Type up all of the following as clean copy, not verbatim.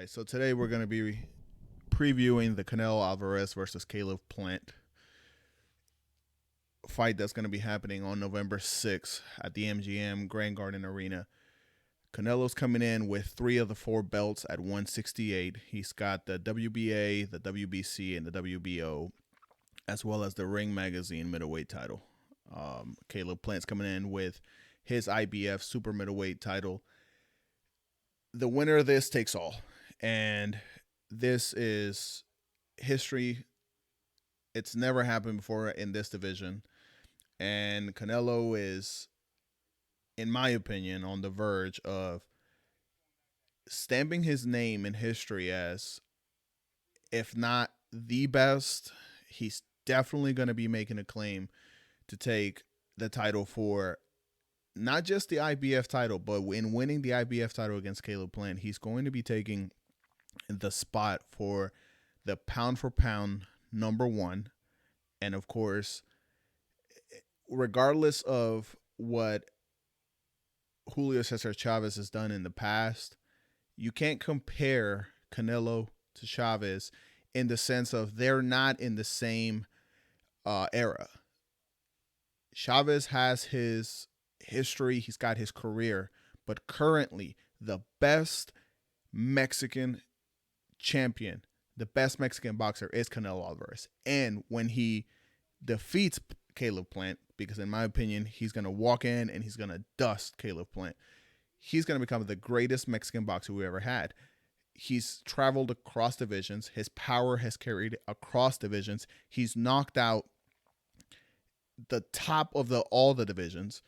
right, so today we're going to be previewing the Canelo Alvarez versus Caleb Plant fight that's going to be happening on November 6th at the MGM Grand Garden Arena. Canelo's coming in with 3 of the 4 belts at 168. He's got the WBA, the WBC, and the WBO, as well as the Ring Magazine middleweight title. Caleb Plant's coming in with his IBF super middleweight title. The winner of this takes all. And this is history. It's never happened before in this division. And Canelo is, in my opinion, on the verge of stamping his name in history as, if not the best, he's definitely going to be making a claim to take the title for not just the IBF title, but in winning the IBF title against Caleb Plant, he's going to be taking the spot for the pound for pound number one. And of course, regardless of what Julio Cesar Chavez has done in the past, you can't compare Canelo to Chavez in the sense of they're not in the same era. Chavez has his history, he's got his career, but currently the best Mexican champion, the best Mexican boxer is Canelo Alvarez. And when he defeats Caleb Plant, because in my opinion, he's going to walk in and he's going to dust Caleb Plant, he's going to become the greatest Mexican boxer we ever had. He's traveled across divisions. His power has carried across divisions. He's knocked out the top of all the divisions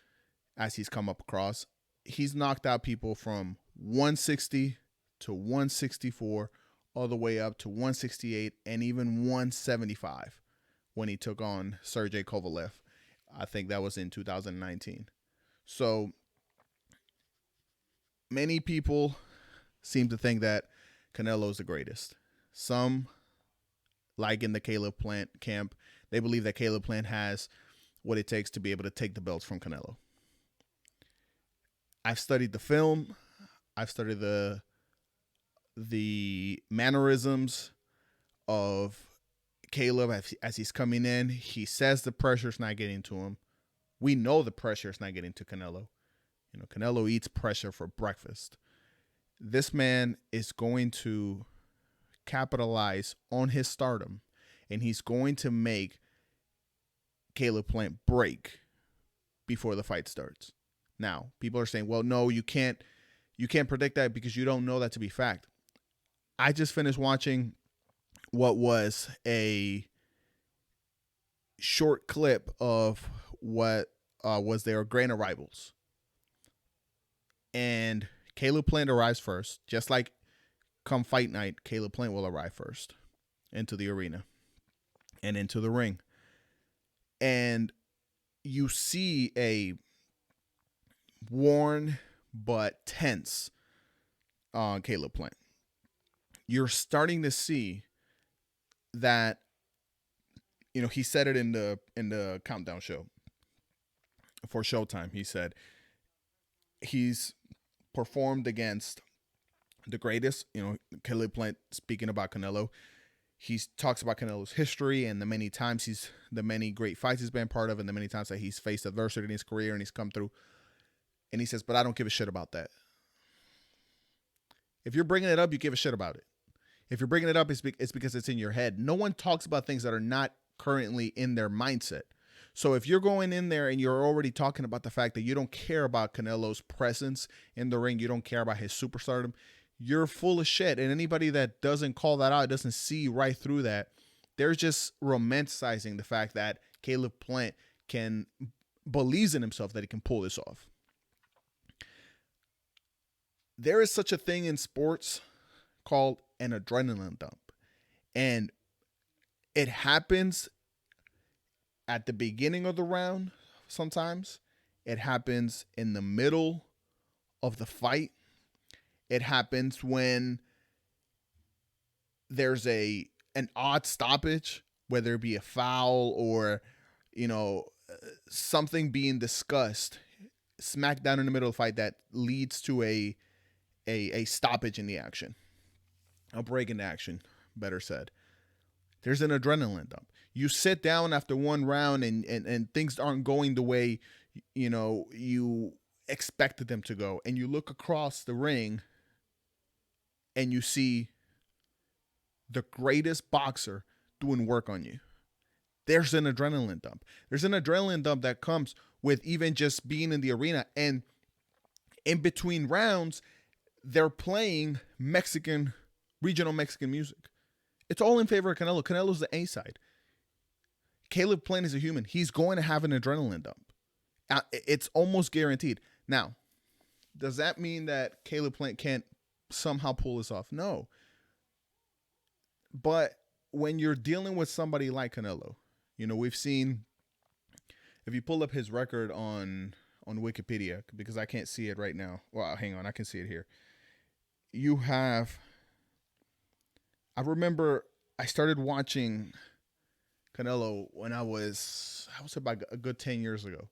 as he's come up across. He's knocked out people from 160 to 164, all the way up to 168 and even 175 when he took on Sergey Kovalev. I think that was in 2019. So many people seem to think that Canelo is the greatest. Some, like in the Caleb Plant camp, they believe that Caleb Plant has what it takes to be able to take the belts from Canelo. I've studied the film. I've studied the mannerisms of Caleb as he's coming in. He says the pressure's not getting to him. We know the pressure's not getting to Canelo. You know, Canelo eats pressure for breakfast. This man is going to capitalize on his stardom, and he's going to make Caleb Plant break before the fight starts. Now, people are saying, well, no, you can't predict that because you don't know that to be fact. I just finished watching what was a short clip of what was their grand arrivals. And Caleb Plant arrives first. Just like come fight night, Caleb Plant will arrive first into the arena and into the ring. And you see a worn but tense Caleb Plant. You're starting to see that, you know, he said it in the countdown show for Showtime. He said he's performed against the greatest. You know, Caleb Plant speaking about Canelo. He talks about Canelo's history and the many great fights he's been part of, and the many times that he's faced adversity in his career and he's come through. And he says, but I don't give a shit about that. If you're bringing it up, you give a shit about it. If you're bringing it up, it's because it's in your head. No one talks about things that are not currently in their mindset. So if you're going in there and you're already talking about the fact that you don't care about Canelo's presence in the ring, you don't care about his superstardom, you're full of shit. And anybody that doesn't call that out, doesn't see right through that, they're just romanticizing the fact that Caleb Plant believes in himself that he can pull this off. There is such a thing in sports called an adrenaline dump. And it happens at the beginning of the round sometimes. It happens in the middle of the fight. It happens when there's an odd stoppage, whether it be a foul or, you know, something being discussed smack down in the middle of the fight that leads to a stoppage in the action. a break in action, better said. There's an adrenaline dump. You sit down after one round and things aren't going the way you expected them to go, and you look across the ring and you see the greatest boxer doing work on you. There's an adrenaline dump. There's an adrenaline dump that comes with even just being in the arena, and in between rounds they're playing Mexican, regional Mexican music. It's all in favor of Canelo. Canelo's the A side. Caleb Plant is a human. He's going to have an adrenaline dump. It's almost guaranteed. Now, does that mean that Caleb Plant can't somehow pull this off? No. But when you're dealing with somebody like Canelo, we've seen, if you pull up his record on Wikipedia, because I can't see it right now. Well, hang on, I can see it here. You have, I remember I started watching Canelo when I would say about a good 10 years ago.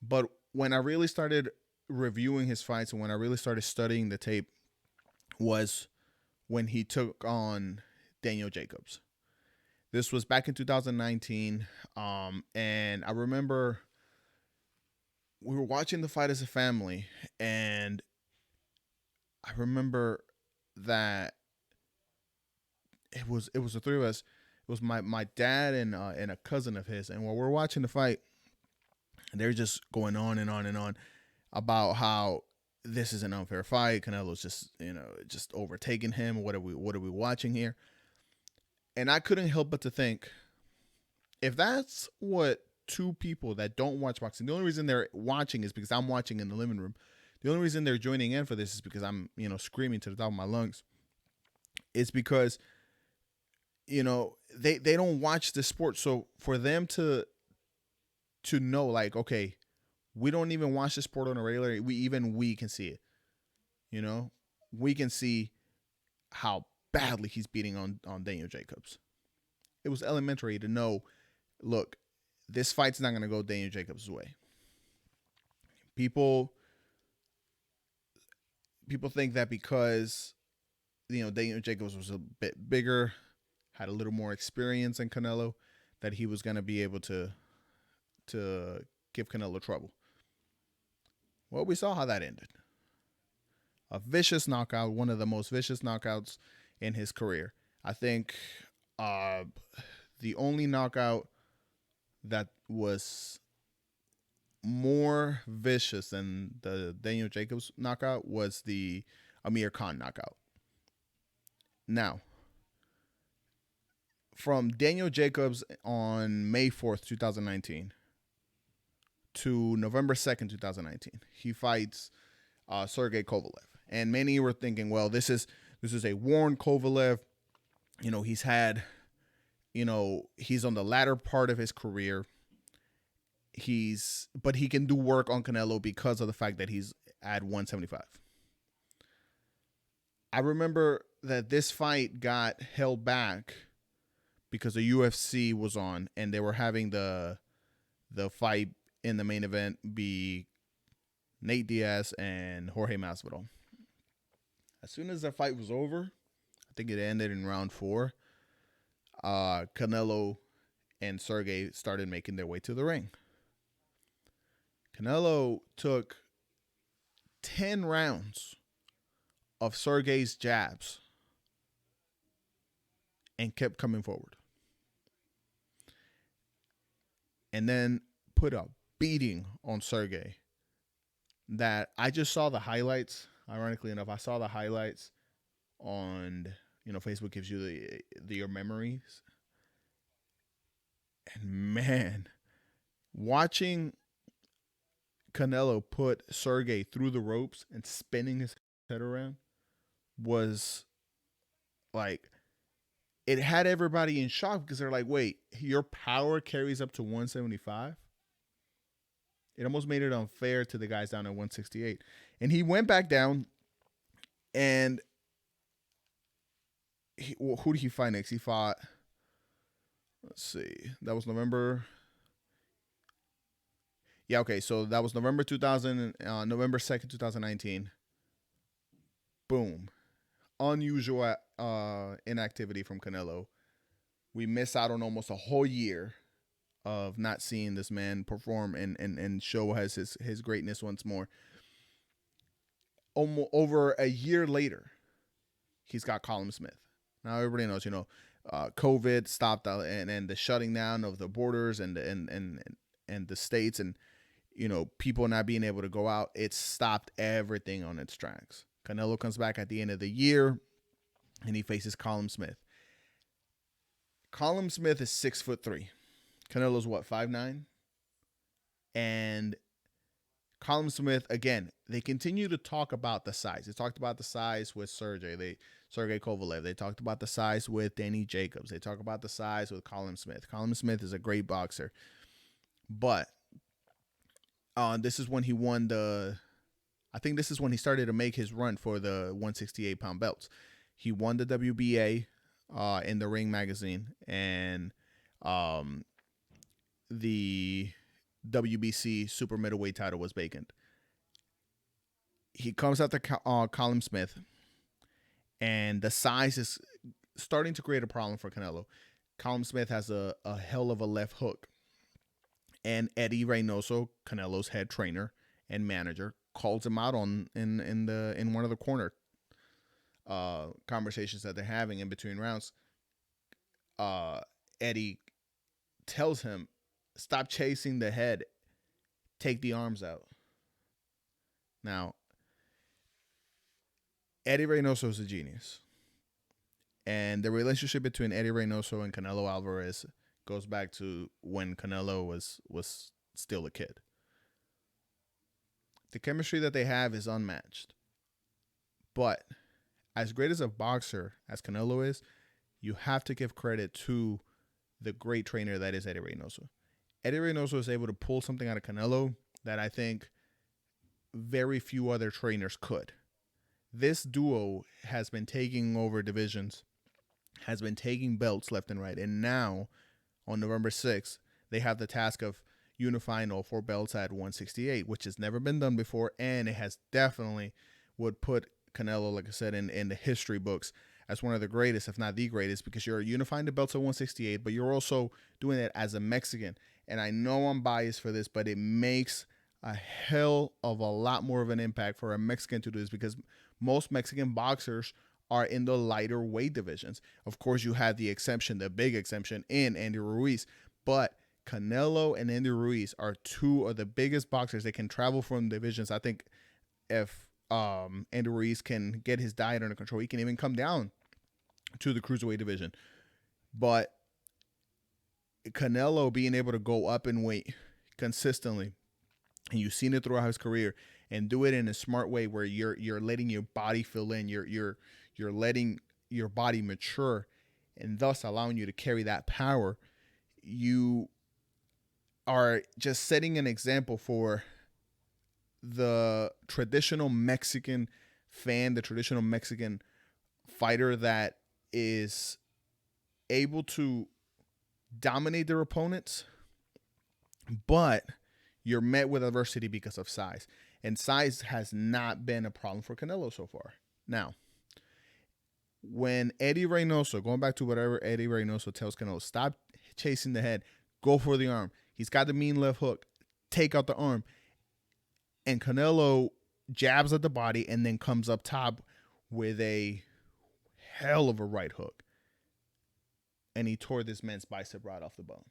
But when I really started reviewing his fights and when I really started studying the tape was when he took on Daniel Jacobs. This was back in 2019. And I remember we were watching the fight as a family, and I remember that it was the three of us. It was my dad and a cousin of his, and while we're watching the fight, they're just going on and on and on about how this is an unfair fight. Canelo's just overtaking him. What are we watching here? And I couldn't help but to think, if that's what two people that don't watch boxing, the only reason they're watching is because I'm watching in the living room. The only reason they're joining in for this is because I'm, screaming to the top of my lungs. It's because, they don't watch the sport. So for them to know, like, okay, we don't even watch the sport on a regular, we can see it. We can see how badly he's beating on Daniel Jacobs. It was elementary to know, look, this fight's not going to go Daniel Jacobs' way. People think that because, Daniel Jacobs was a bit bigger, had a little more experience than Canelo, that he was going to be able to give Canelo trouble. Well, we saw how that ended. A vicious knockout, one of the most vicious knockouts in his career. I think the only knockout that was more vicious than the Daniel Jacobs knockout was the Amir Khan knockout. Now, from Daniel Jacobs on May 4th, 2019 to November 2nd, 2019, he fights Sergey Kovalev. And many were thinking, well, this is a worn Kovalev. He's had, he's on the latter part of his career. But he can do work on Canelo because of the fact that he's at 175. I remember that this fight got held back because the UFC was on, and they were having the fight in the main event be Nate Diaz and Jorge Masvidal. As soon as the fight was over, I think it ended in round 4, Canelo and Sergey started making their way to the ring. Canelo took 10 rounds of Sergey's jabs and kept coming forward. And then put a beating on Sergey that I just saw the highlights. Ironically enough, I saw the highlights on, Facebook gives you your memories. And man, watching Canelo put Sergey through the ropes and spinning his head around was like, it had everybody in shock because they're like, wait, your power carries up to 175? It almost made it unfair to the guys down at 168. And he went back down, and who did he fight next? He fought, let's see, that was November. Yeah, okay, so that was November 2nd, 2019. Boom. unusual inactivity from Canelo. We miss out on almost a whole year of not seeing this man perform and show his greatness once more. Almost over a year later, he's got Colin Smith. Now everybody knows, COVID stopped and the shutting down of the borders and the states, and people not being able to go out. It stopped everything on its tracks. Canelo comes back at the end of the year, and he faces Colin Smith. Colin Smith is 6'3". Canelo's what, 5'9"? And Colin Smith, again, they continue to talk about the size. They talked about the size with Sergey Kovalev. They talked about the size with Danny Jacobs. They talk about the size with Colin Smith. Colin Smith is a great boxer. But this is when he won I think this is when he started to make his run for the 168-pound belts. He won the WBA in the Ring magazine, and the WBC super middleweight title was vacant. He comes after Colin Smith, and the size is starting to create a problem for Canelo. Colin Smith has a hell of a left hook, and Eddie Reynoso, Canelo's head trainer and manager, calls him out in one of the corner conversations that they're having in between rounds. Eddie tells him, "Stop chasing the head, take the arms out." Now, Eddie Reynoso is a genius, and the relationship between Eddie Reynoso and Canelo Alvarez goes back to when Canelo was still a kid. The chemistry that they have is unmatched. But as great as a boxer as Canelo is, you have to give credit to the great trainer that is Eddie Reynoso. Eddie Reynoso is able to pull something out of Canelo that I think very few other trainers could. This duo has been taking over divisions, has been taking belts left and right, and now on November 6th, they have the task of unifying all 4 belts at 168, which has never been done before, and it has definitely would put Canelo, like I said, in the history books as one of the greatest, if not the greatest, because you're unifying the belts at 168, but you're also doing it as a Mexican. And I know I'm biased for this, but it makes a hell of a lot more of an impact for a Mexican to do this, because most Mexican boxers are in the lighter weight divisions. Of course, you have the exception, the big exception in Andy Ruiz, but Canelo and Andy Ruiz are 2 of the biggest boxers. They can travel from divisions. I think if Andy Ruiz can get his diet under control, he can even come down to the cruiserweight division. But Canelo being able to go up in weight consistently, and you've seen it throughout his career, and do it in a smart way where you're letting your body fill in, you're letting your body mature, and thus allowing you to carry that power. You are just setting an example for the traditional Mexican fan, the traditional Mexican fighter that is able to dominate their opponents, but you're met with adversity because of size. And size has not been a problem for Canelo so far. Now, when Eddie Reynoso, going back to whatever Eddie Reynoso tells Canelo, stop chasing the head, go for the arm. He's got the mean left hook, take out the arm. And Canelo jabs at the body and then comes up top with a hell of a right hook. And he tore this man's bicep right off the bone.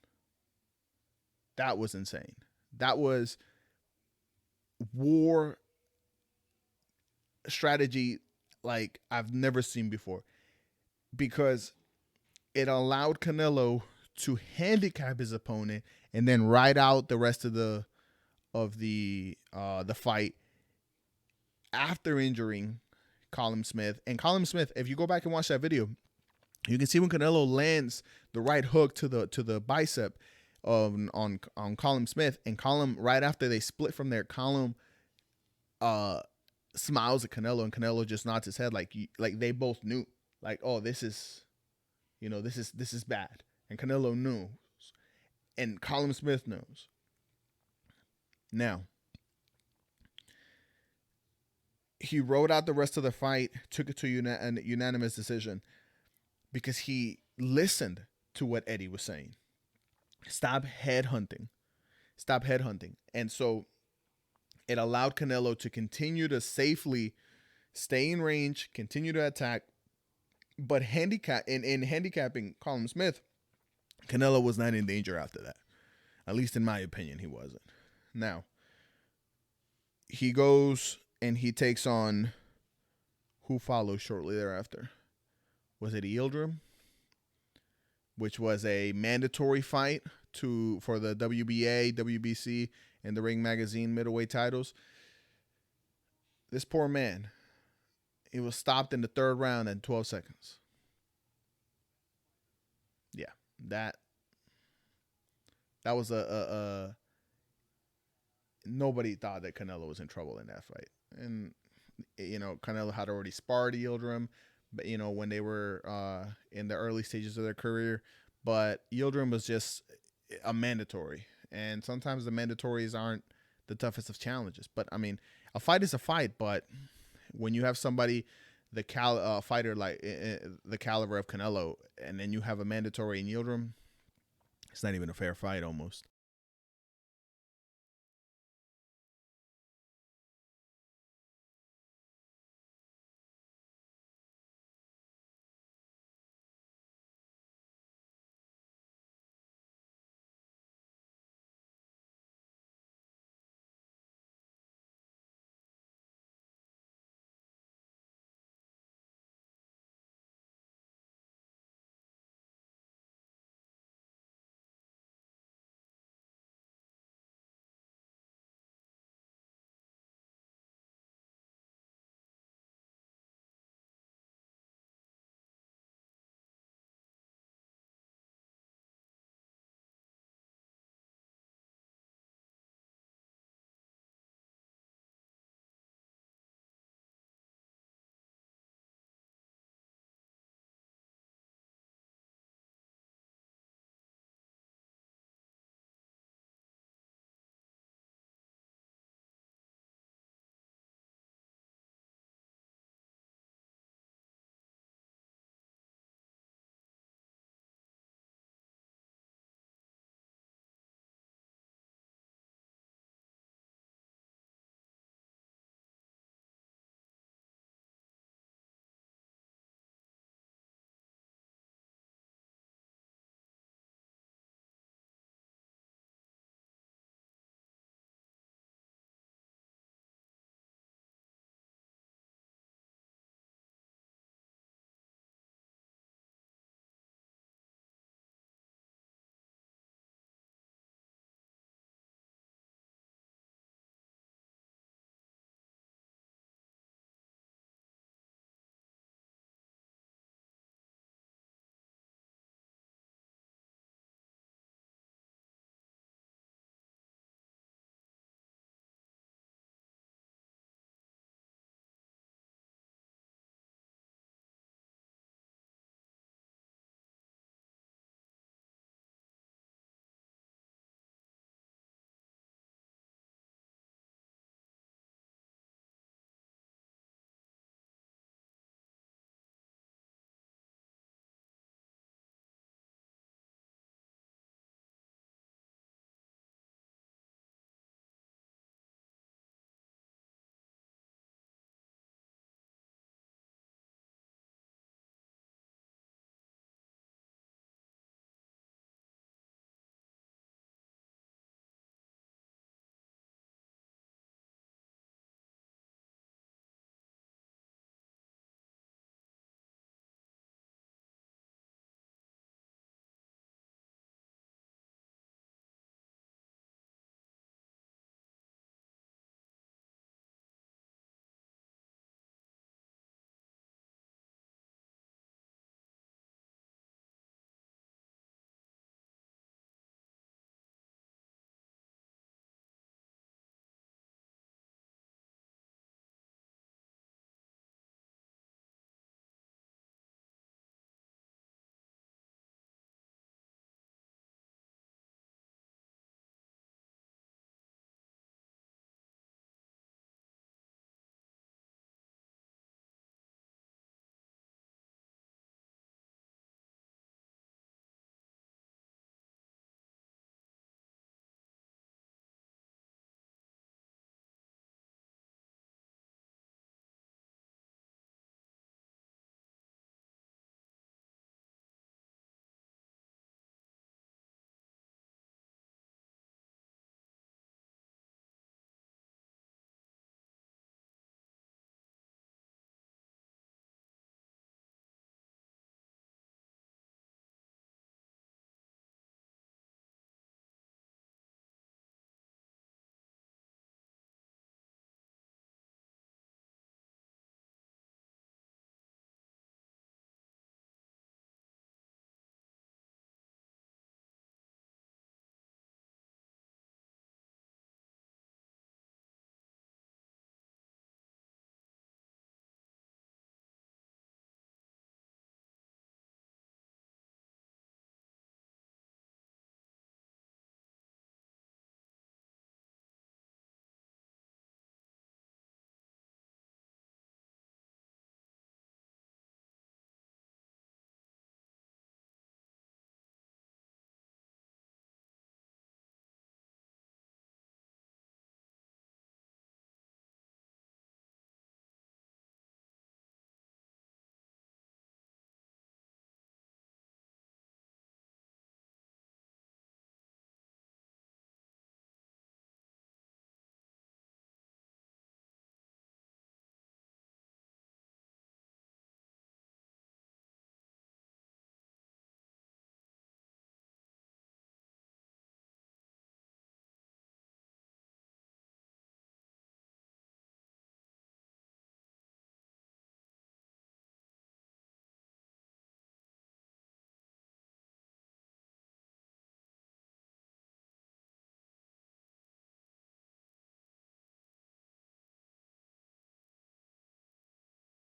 That was insane. That was war strategy like I've never seen before, because it allowed Canelo to handicap his opponent and then ride out the rest of the fight after injuring Colin Smith. And Colin Smith, if you go back and watch that video, you can see when Canelo lands the right hook to the bicep on Colin Smith, and Colin, right after they split from there, Colin smiles at Canelo, and Canelo just nods his head like they both knew, like, oh, this is bad, and Canelo knew, and Colin Smith knows. Now, He rode out the rest of the fight, took it to a unanimous decision because he listened to what Eddie was saying. Stop headhunting. Stop headhunting. And so it allowed Canelo to continue to safely stay in range, continue to attack. But in handicapping Colin Smith, Canelo was not in danger after that. At least in my opinion, he wasn't. Now, he goes and he takes on who follows shortly thereafter. Was it Yildirim? Which was a mandatory fight for the WBA, WBC, and the Ring Magazine middleweight titles. This poor man, he was stopped in the third round in 12 seconds. Yeah, that was a nobody thought that Canelo was in trouble in that fight, and Canelo had already sparred Yildirim, but when they were in the early stages of their career, but Yildirim was just a mandatory, and sometimes the mandatories aren't the toughest of challenges. But I mean, a fight is a fight, but when you have somebody fighter like the caliber of Canelo, and then you have a mandatory in Yildirim, it's not even a fair fight almost.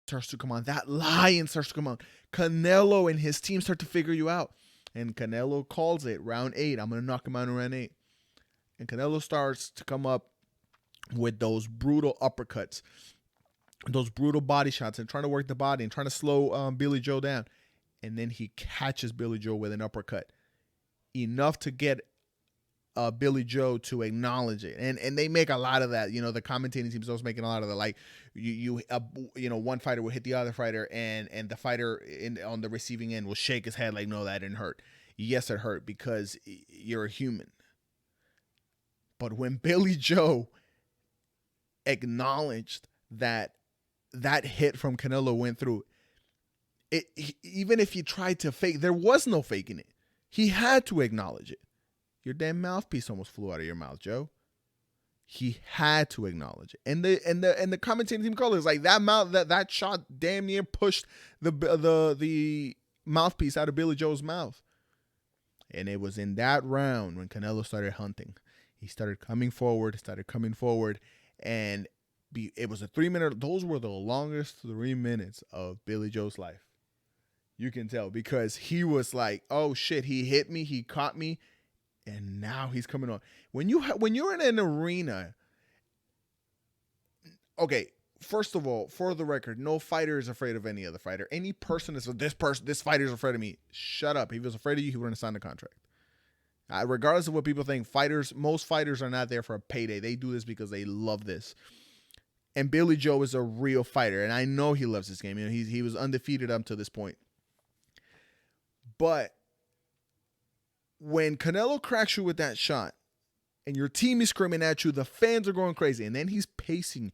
starts to come on. That lion starts to come on. Canelo and his team start to figure you out. And Canelo calls it round 8. I'm going to knock him out in round 8. And Canelo starts to come up with those brutal uppercuts, those brutal body shots, and trying to work the body and trying to slow Billy Joe down. And then he catches Billy Joe with an uppercut. Enough to get Billy Joe to acknowledge it, and they make a lot of that. The commentating team's also making a lot of that. Like one fighter will hit the other fighter, and the fighter on the receiving end will shake his head like, no, that didn't hurt. Yes, it hurt because you're a human. But when Billy Joe acknowledged that hit from Canelo went through, even if he tried to fake, there was no faking it. He had to acknowledge it. Your damn mouthpiece almost flew out of your mouth, Joe. He had to acknowledge it. And the commentating team called it like that shot damn near pushed the mouthpiece out of Billy Joe's mouth. And it was in that round when Canelo started hunting. He started coming forward, and it was a 3-minute. Those were the longest 3 minutes of Billy Joe's life. You can tell because he was like, oh shit, he hit me, he caught me, and now he's coming on. When you're in an arena, okay, first of all, for the record, no fighter is afraid of any other fighter. Any person is this fighter is afraid of me. Shut up. If he was afraid of you, he wouldn't have signed a contract. Regardless of what people think, most fighters are not there for a payday. They do this because they love this. And Billy Joe is a real fighter, and I know he loves this game. He was undefeated up to this point. But when Canelo cracks you with that shot, and your team is screaming at you, the fans are going crazy, and then he's pacing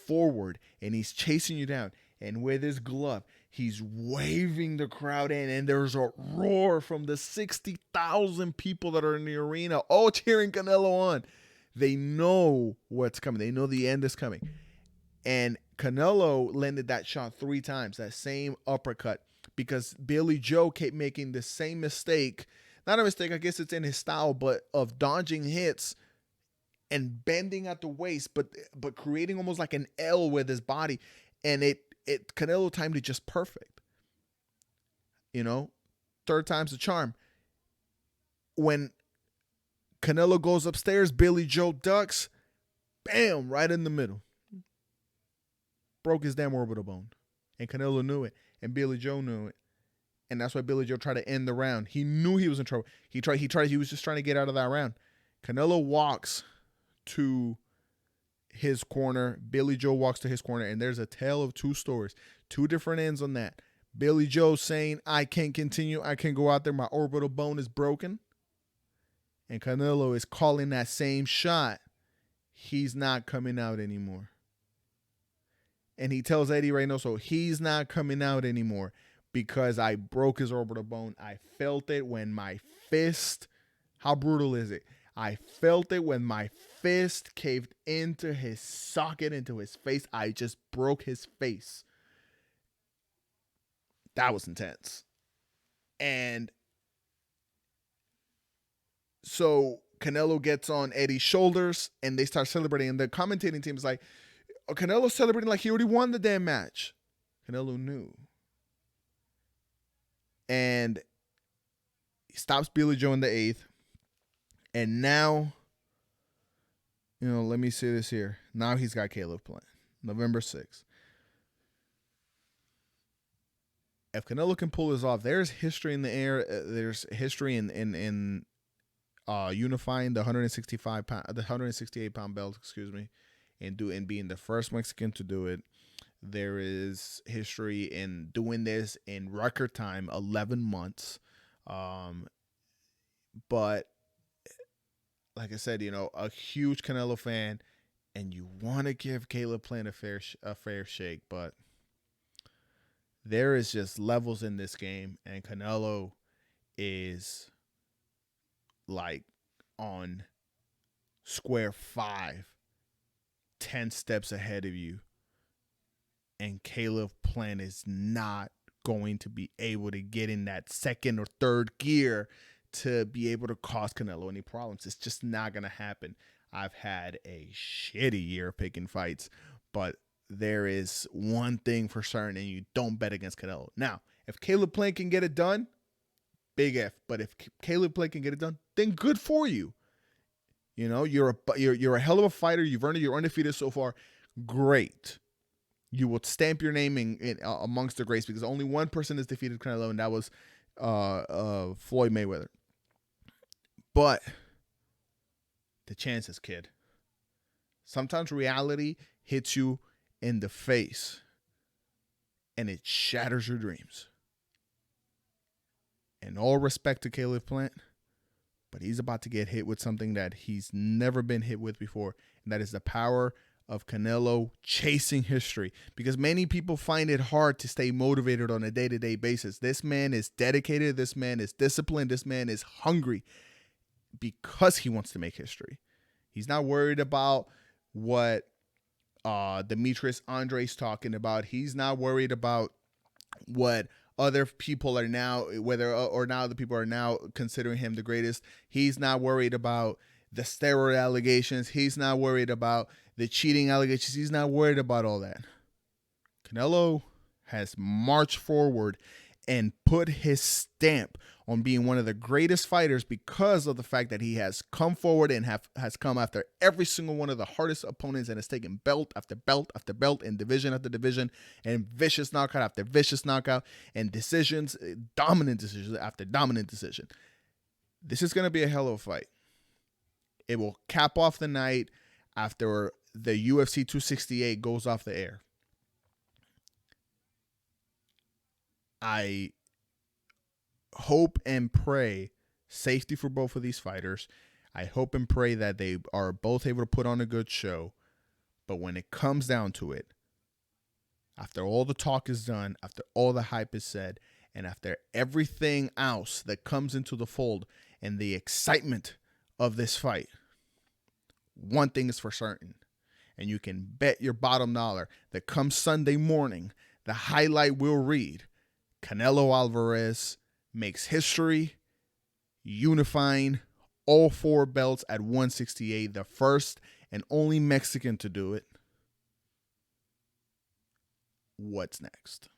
forward, and he's chasing you down, and with his glove, he's waving the crowd in, and there's a roar from the 60,000 people that are in the arena, all cheering Canelo on. They know what's coming. They know the end is coming. And Canelo landed that shot 3 times, that same uppercut, because Billy Joe kept making the same mistake. Not a mistake, I guess it's in his style, but of dodging hits and bending at the waist, but creating almost like an L with his body. And Canelo timed it just perfect. 3rd time's the charm. When Canelo goes upstairs, Billy Joe ducks, bam, right in the middle. Broke his damn orbital bone. And Canelo knew it. And Billy Joe knew it. And that's why Billy Joe tried to end the round. He knew he was in trouble. He was just trying to get out of that round. Canelo walks to his corner. Billy Joe walks to his corner. And there's a tale of 2 stories. 2 different ends on that. Billy Joe saying, I can't continue. I can't go out there. My orbital bone is broken. And Canelo is calling that same shot. He's not coming out anymore. And he tells Eddie Reynoso, he's not coming out anymore because I broke his orbital bone. I felt it when my fist, how brutal is it? I felt it when my fist caved into his socket, into his face. I just broke his face. That was intense. And so Canelo gets on Eddie's shoulders and they start celebrating. And the commentating team is like, Canelo's celebrating like he already won the damn match. Canelo knew. And he stops Billy Joe in the 8th. And now, let me say this here. Now he's got Caleb playing. November 6th. If Canelo can pull this off, there's history in the air. There's history in unifying the 168 pound belt, and being the first Mexican to do it. There is history in doing this in record time, 11 months. But like I said, a huge Canelo fan, and you want to give Caleb Plant a fair shake, but there is just levels in this game, and Canelo is like on square 5, 10 steps ahead of you. And Caleb Plant is not going to be able to get in that 2nd or 3rd gear to be able to cause Canelo any problems. It's just not going to happen. I've had a shitty year picking fights, but there is one thing for certain, and you don't bet against Canelo. Now, if Caleb Plant can get it done, big F. But if Caleb Plant can get it done, then good for you. You know, you're a hell of a fighter. You're undefeated so far. Great. You will stamp your name in amongst the greats, because only one person has defeated Canelo, and that was Floyd Mayweather. But the chances, kid. Sometimes reality hits you in the face and it shatters your dreams. And all respect to Caleb Plant, but he's about to get hit with something that he's never been hit with before, and that is the power of Canelo chasing history. Because many people find it hard to stay motivated on a day-to-day basis. This man is dedicated. This man is disciplined. This man is hungry because he wants to make history. He's not worried about what Demetrius Andre's talking about. He's not worried about what other people are now, whether or now the people are now considering him the greatest. He's not worried about the steroid allegations. He's not worried about the cheating allegations. He's not worried about all that. Canelo has marched forward and put his stamp on being one of the greatest fighters because of the fact that he has come forward and has come after every single one of the hardest opponents and has taken belt after belt after belt and division after division and vicious knockout after vicious knockout and decisions, dominant decisions after dominant decision. This is going to be a hell of a fight. It will cap off the night after the UFC 268 goes off the air. I hope and pray safety for both of these fighters. I hope and pray that they are both able to put on a good show. But when it comes down to it, after all the talk is done, after all the hype is said, and after everything else that comes into the fold and the excitement of this fight, one thing is for certain, and you can bet your bottom dollar that come Sunday morning, the highlight will read, Canelo Alvarez makes history, unifying all four belts at 168, the first and only Mexican to do it. What's next?